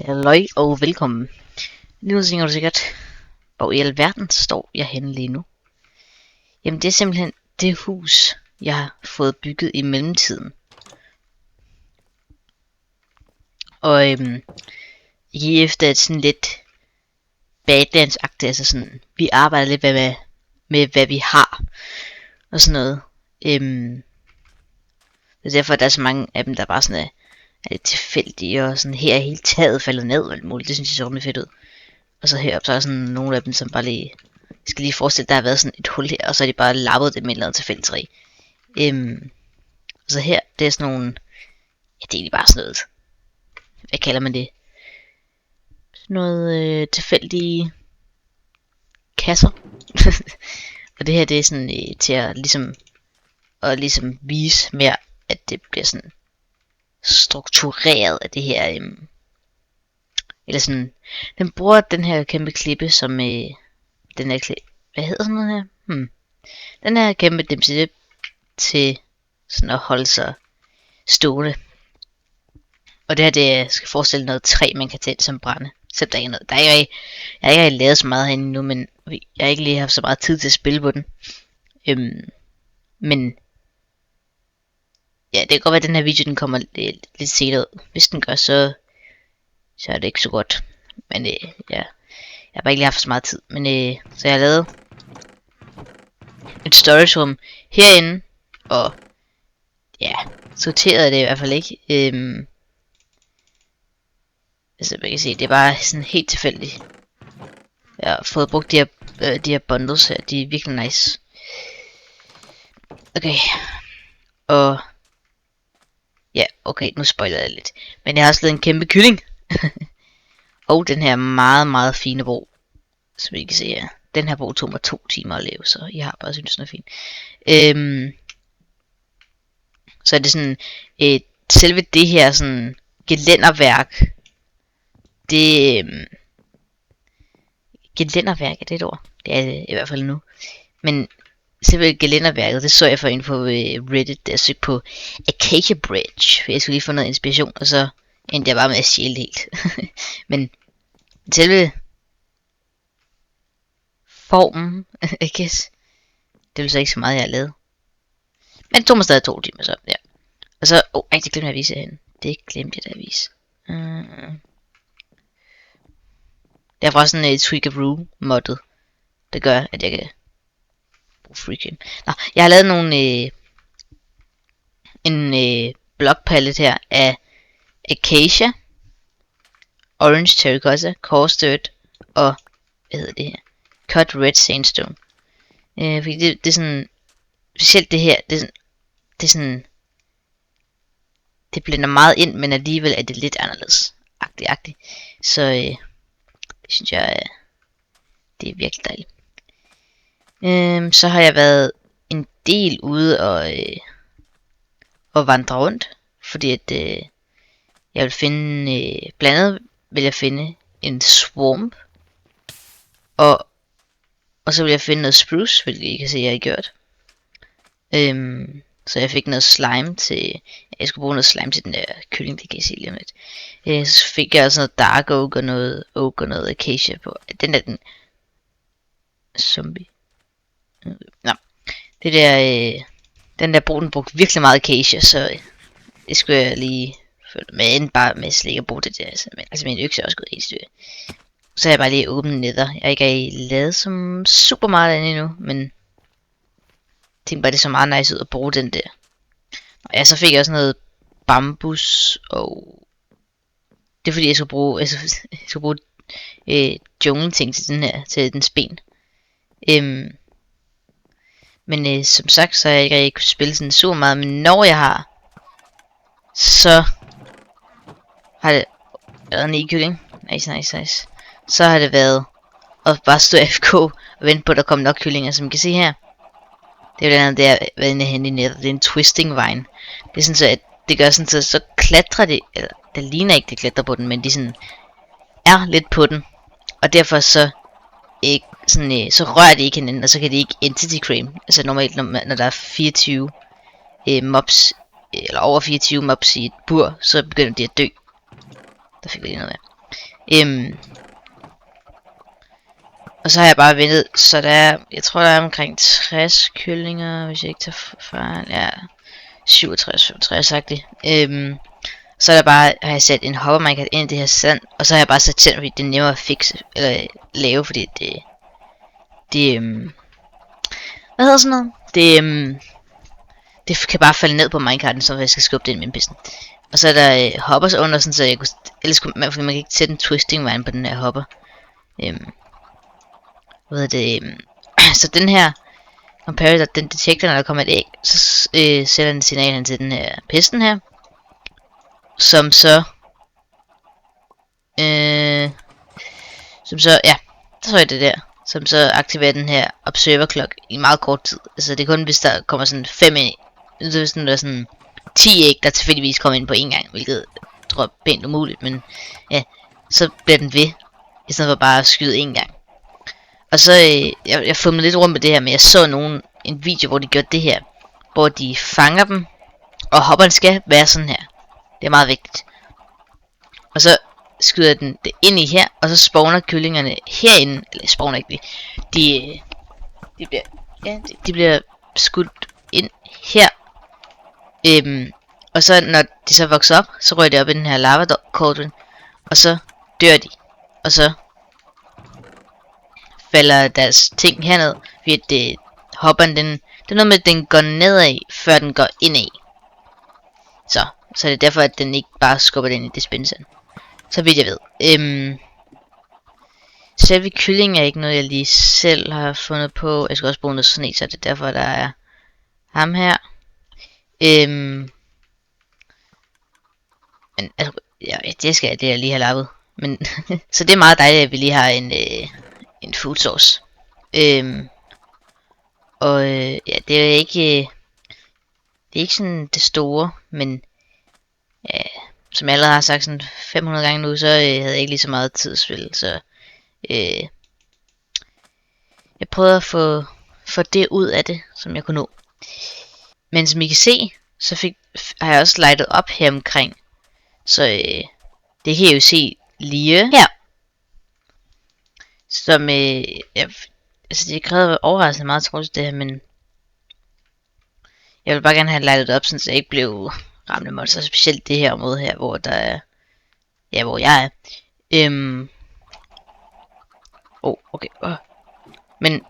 Halløj og velkommen. Nu tænker du sikkert, hvor i alverden står jeg henne lige nu? Jamen det er simpelthen det hus, jeg har fået bygget i mellemtiden. Og I efter et sådan lidt Badlands-agtigt, altså sådan, vi arbejder lidt med hvad vi har, og sådan noget. Det er derfor, at der er så mange af dem, der bare sådan er lidt tilfældige, og sådan her er hele taget faldet ned, og alt muligt. Det synes jeg så rimelig fedt ud. Og så heroppe, så er sådan nogle af dem, som bare lige... Jeg skal lige forestille, der har været sådan et hul her, og så er de bare lappet det med et eller andet tilfældigt træ. Og så her, det er sådan nogle... Ja, det er egentlig bare sådan noget... Hvad kalder man det? Sådan noget tilfældige... kasser. Og det her, det er sådan til at ligesom vise mere, at det bliver sådan struktureret af det her... Eller sådan, den bruger den her kæmpe klippe som den her hvad hedder sådan noget her? Den her kæmpe dimse til sådan at holde sig stående. Og det her, det skal forestille noget træ, man kan tænde som brænde. Selvom der ikke er noget. Jeg har ikke lavet så meget herinde nu, men jeg har ikke lige haft så meget tid til at spille på den. Men ja, det kan godt være, at den her video den kommer lidt senere ud. Hvis den gør, så er det ikke så godt. Men ja, jeg har bare ikke lige haft så meget tid. Men så jeg har lavet et storage room herinde. Og ja, sorteret det i hvert fald ikke. Altså man kan se, det er bare sådan helt tilfældigt. Jeg har fået brugt de her bundles her. De er virkelig nice. Okay. Og ja, okay, nu spoiler jeg lidt. Men jeg har også lavet en kæmpe kylling. Og den her meget, meget fine bro, som I kan se her. Den her bro tog mig 2 timer at lave, så jeg har bare synes den er fin. Så er det sådan, selve det her sådan gelænderværk, gelænderværk, er det et ord? Det er det i hvert fald nu. Men selve gelænderværket, det så jeg for inde på Reddit, der søgte på Acacia Bridge, for jeg skulle lige få noget inspiration, og så endte jeg bare med at stjæle det helt. Men selve formen, I guess, det vil så ikke så meget, jeg har lavet. Men det tog mig stadig 2 timer, så ja. Og så, det glemte jeg at vise herhen. Det glemte jeg da at vise. Der er fra sådan et Twiggeroo moddet, der gør, at jeg kan bruge freecam. Nå, jeg har lavet en block palette her af Acacia, Orange Terracotta, Coarse Dirt og, hvad hedder det her? Cut Red Sandstone. Fordi det er sådan, specielt det her, det er sådan, det blender meget ind, men alligevel er det lidt anderledes. Agtigt. Så det synes jeg, det er virkelig dejligt. Så har jeg været en del ude og vandre rundt, fordi at jeg vil finde, blandt andet vil jeg finde en swamp, og så vil jeg finde noget spruce, hvilket I kan se, jeg har gjort. Så jeg fik noget slime til, jeg skulle bruge noget slime til den der kylling, det kan I se lige om lidt. Så fik jeg også noget dark oak og noget acacia på. Den der, den zombie. Nå, det der, den der brug, den brugte virkelig meget acacia, så det skulle jeg lige følge med, end bare med slik at bruge det der. Altså min økse er også gået helt styr. Så har jeg bare lige åbnet nether. Jeg har ikke lavet som super meget af endnu, men jeg tænkte bare, det så meget nice ud at bruge den der. Og ja, så fik jeg også noget bambus, og det er fordi jeg skulle bruge jungle ting til den her, til dens ben. Men som sagt, så har jeg ikke rigtig kunne spille sådan super meget, men når jeg har, så har det været en e-kylling. Nice. Så har det været at bare stå FK og vente på, at der kommer nok kyllinger, som I kan se her. Det er blandt andet der, hvad den er henne i nettet. Det er en twisting vine. Det er sådan så, at det gør sådan så klatrer det, eller det ligner ikke, det klatrer på den, men de sådan er lidt på den. Og derfor så så rører de ikke hinanden, og så kan de ikke entity claim. Altså normalt, når der er 24 mobs, eller over 24 mobs i et bur, så begynder de at dø. Der fik vi lige noget af. Og så har jeg bare ventet, så der er, jeg tror der er omkring 60 kyllinger, hvis jeg ikke tager fejl, ja, 67, 65 sagt det. Så er der bare, har jeg sat en hopperminecart ind i det her sand, og så har jeg bare sat tænd, fordi det er nemmere at fikse, eller lave, fordi hvad hedder sådan noget? Det kan bare falde ned på minecarten, så jeg skal skubbe det ind med min pisten. Og så er der hoppers under, sådan, så jeg kunne, ellers kunne fordi man kan ikke sætte en twisting vine på den her hopper. Så den her comparator, den detekter, når der kommer et æg, så sætter den signalen til den her pisten her, som så ja, så er det der, som så aktiverer den her observer clock i meget kort tid. Altså det er kun hvis der kommer sådan 5 æg, hvis der er sådan 10 æg, der tilfældigvis kommer ind på en gang, hvilket jeg tror er pænt umuligt, men ja, så bliver den ved, i stedet for bare at skyde en gang. Og så, jeg fumlede lidt rundt med det her, men jeg så en video, hvor de gjorde det her, hvor de fanger dem, og hopperen skal være sådan her. Det er meget vigtigt. Og så skyder den det ind i her, og så spawner kyllingerne herinde, eller spawner ikke, de bliver skudt ind her. Og så når de så vokser op, så rører de op i den her lava cauldron, og så dør de, og så falder deres ting herned, fordi hopperen, det er noget med, at den går nedad, før den går indad. Så er det derfor, at den ikke bare skubber den i dispenseren. Så vidt jeg ved. Selve kylling er ikke noget, jeg lige selv har fundet på. Jeg skal også bruge noget sne, så det er derfor, der er ham her. Men altså, ja, det jeg lige har lavet. Men så det er meget dejligt, at vi lige har en food source. Ja, det er ikke sådan det store, men ja, som jeg allerede har sagt sådan 500 gange nu, så havde jeg ikke lige så meget tid at spille, så jeg prøvede at få det ud af det, som jeg kunne nå. Men som I kan se, så har jeg også lightet op her omkring, så det kan I jo se lige her. Som altså det krævede overraskende meget trods det her, men jeg vil bare gerne have lightet op, så jeg ikke blev ramt af monster, specielt det her område her, hvor der er, ja, hvor jeg er. Okay. Men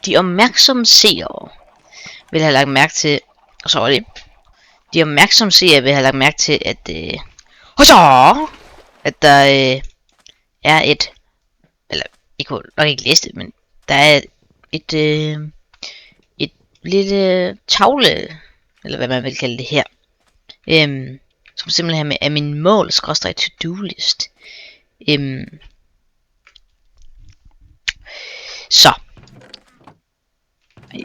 de opmærksomme seere vil have lagt mærke til, og så det. De opmærksomme seere vil have lagt mærke til, at der er et, eller jeg kunne nok ikke læse det, men der er et lille tavle, eller hvad man vil kalde det her, som simpelthen er min mål /to-do list. Så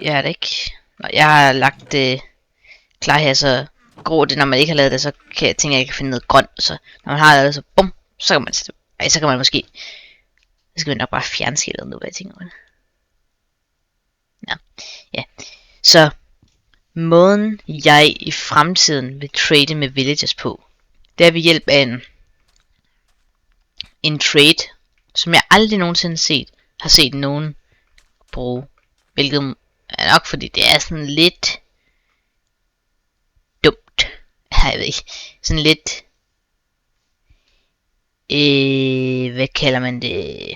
jeg er det ikke. Når jeg har lagt det klar her, så grå det, når man ikke har lavet det, så kan jeg tænke, at jeg kan finde noget grønt, så når man har lavet det, så bum, så kan man måske, så skal vi nok bare fjerne skiltet nu, hvad jeg tænker. Ja. Så måden jeg i fremtiden vil trade med villagers på, det er ved hjælp af en trade, som jeg aldrig nogensinde har set nogen bruge, hvilket er nok fordi det er sådan lidt dumt. Jeg ved ikke, sådan lidt hvad kalder man det,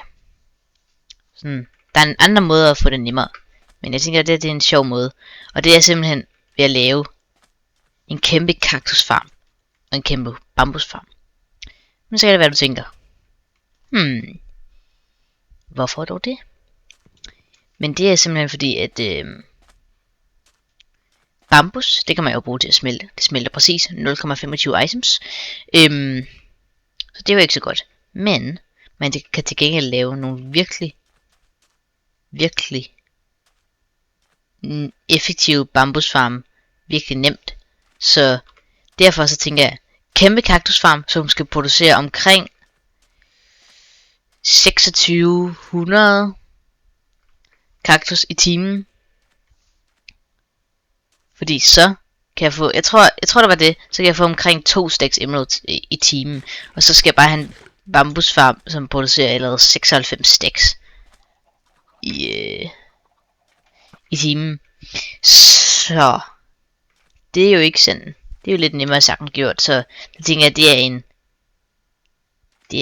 sådan, der er en anden måde at få det nemmere, men jeg tænker at det er en sjov måde, og det er simpelthen ved at lave en kæmpe kaktusfarm og en kæmpe bambusfarm. Men så kan det være du tænker, hvorfor dog det? Men det er simpelthen fordi at bambus, det kan man jo bruge til at smelte. Det smelter præcis 0,25 items. Så det er jo ikke så godt. Men man kan til gengæld lave nogle virkelig effektive bambusfarm virkelig nemt. Så derfor så tænker jeg, kæmpe kaktusfarm, som skal producere omkring 2600 kaktus i timen. Fordi så kan jeg få, jeg tror det var det, så kan jeg få omkring 2 stacks emeralds i timen. Og så skal jeg bare have en bambusfarm, som producerer allerede 96 stacks i timen. Så det er jo ikke sådan. Det er jo lidt nemmere sagt end gjort, så jeg tænker, at det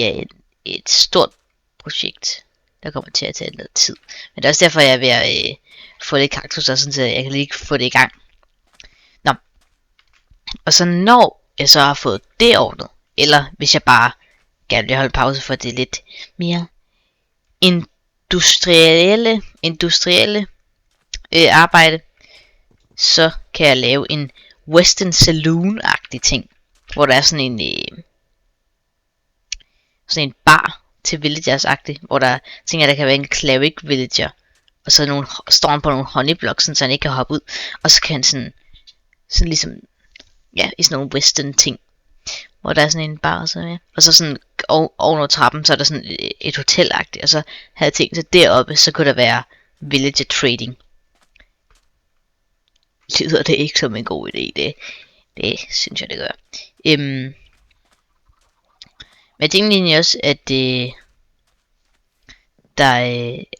er et stort projekt, der kommer til at tage noget tid. Men det er også derfor, jeg er ved at få lidt kaktus, og sådan, så jeg kan lige få det i gang. Nå. Og så når jeg så har fået det ordnet, eller hvis jeg bare gerne vil holde pause for det lidt mere industrielle arbejde, så kan jeg lave en Western Saloon-agtig ting, hvor der er sådan en bar til villagers-agtig, hvor der tænker, der kan være en cleric villager, og så står han på nogle honeyblocks, så han ikke kan hoppe ud, og så kan han sådan ligesom, ja, i sådan nogle western ting, hvor der er sådan en bar, så ja. Og så sådan over trappen, så er der sådan et hotelagtigt, og så havde jeg tænkt, så deroppe, så kunne der være villager trading. Lyder det ikke som en god idé, det synes jeg, det gør. Men jeg tænkte egentlig også, at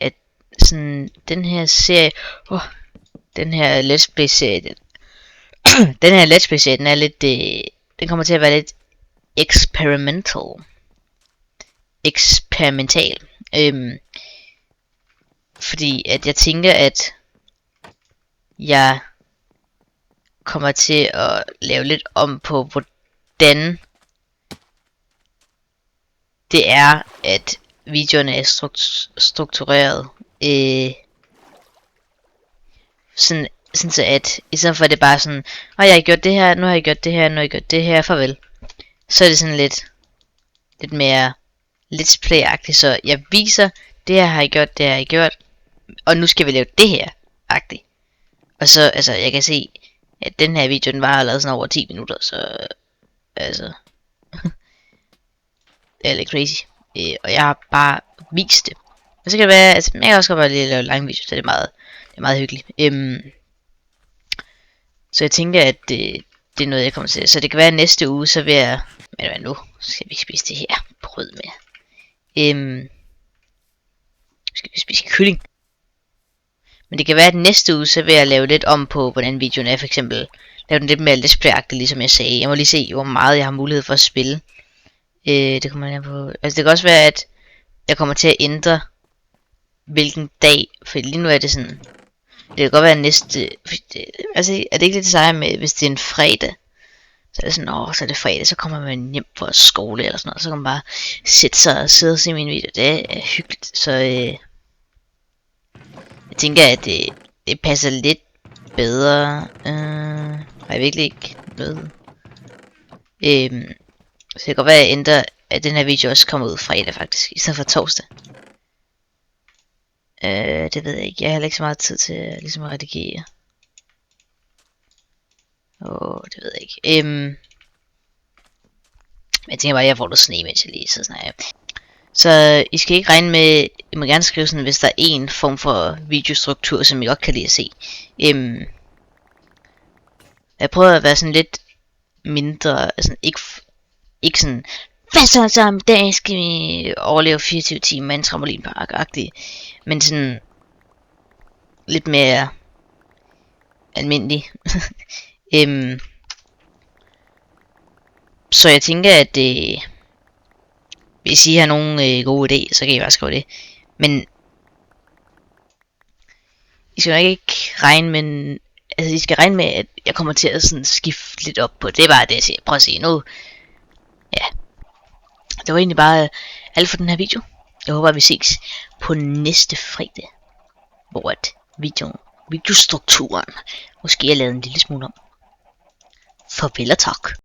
at sådan den her serie, den her Let's Play serie, den her Let's Play serie, den er lidt, den kommer til at være lidt eksperimental. Fordi at jeg tænker, at jeg kommer til at lave lidt om på, hvordan det er, at videoerne er struktureret. Sådan så at i stedet for at det bare sådan, jeg har gjort det her, nu har jeg gjort det her, nu har jeg gjort det her, farvel. Så er det sådan lidt mere let's play-agtigt, så jeg viser, det her har jeg gjort, det her har jeg gjort, og nu skal vi lave det her, agtigt. Og så, altså, jeg kan se, at den her video, den var allerede sådan over 10 minutter, så, altså, det er lidt crazy. Og jeg har bare vist det. Og så kan det være, altså, jeg kan også godt bare lige lave lange videoer, så det er meget hyggeligt. Så jeg tænker, at det er noget, jeg kommer til. Så det kan være, at næste uge, så vil jeg, men hvad nu, skal vi spise det her brød med. Skal vi spise kylling. Men det kan være, at næste uge, så vil jeg lave lidt om på, hvordan videoen er. For eksempel lave den lidt mere let's play-agtig, ligesom jeg sagde. Jeg må lige se, hvor meget jeg har mulighed for at spille. Det kommer jeg på. Altså det kan også være, at jeg kommer til at ændre, hvilken dag. For lige nu er det sådan, det kan godt være næste, altså er det ikke lidt det samme med, hvis det er en fredag. Så er det sådan, så er det fredag, så kommer man hjem fra skole eller sådan noget. Så kan man bare sætte sig og sidde og se min video. Det er hyggeligt. Så jeg tænker, at det passer lidt bedre. Har jeg virkelig ikke noget. Så det kan godt være, at jeg ændrer, at den her video også kommer ud fredag faktisk, i stedet for torsdag. Det ved jeg ikke. Jeg har heller ikke så meget tid til ligesom at redigere. Det ved jeg ikke. Men jeg tænker bare, at jeg får noget sne, mens jeg lige så snakker. Så I skal ikke regne med, I må gerne skrive sådan, hvis der er en form for videostruktur, som I godt kan lide at se. Jeg prøver at være sådan lidt mindre, altså ikke sådan, hvad så om dagen skal vi overleve 24 timer med en trampolinpark-agtig, men sådan lidt mere almindelig. Så jeg tænker, at hvis I har nogle gode idéer, så kan I bare skrive det. Men I skal nok ikke regne med, altså I skal regne med, at jeg kommer til at sådan skifte lidt op på det. Det er bare det, jeg siger. Prøv at se nu. Ja. Det var egentlig bare alt for den her video. Jeg håber, at vi ses på næste fredag, hvor at videostrukturen måske er lavet en lille smule om. Farvel og tak.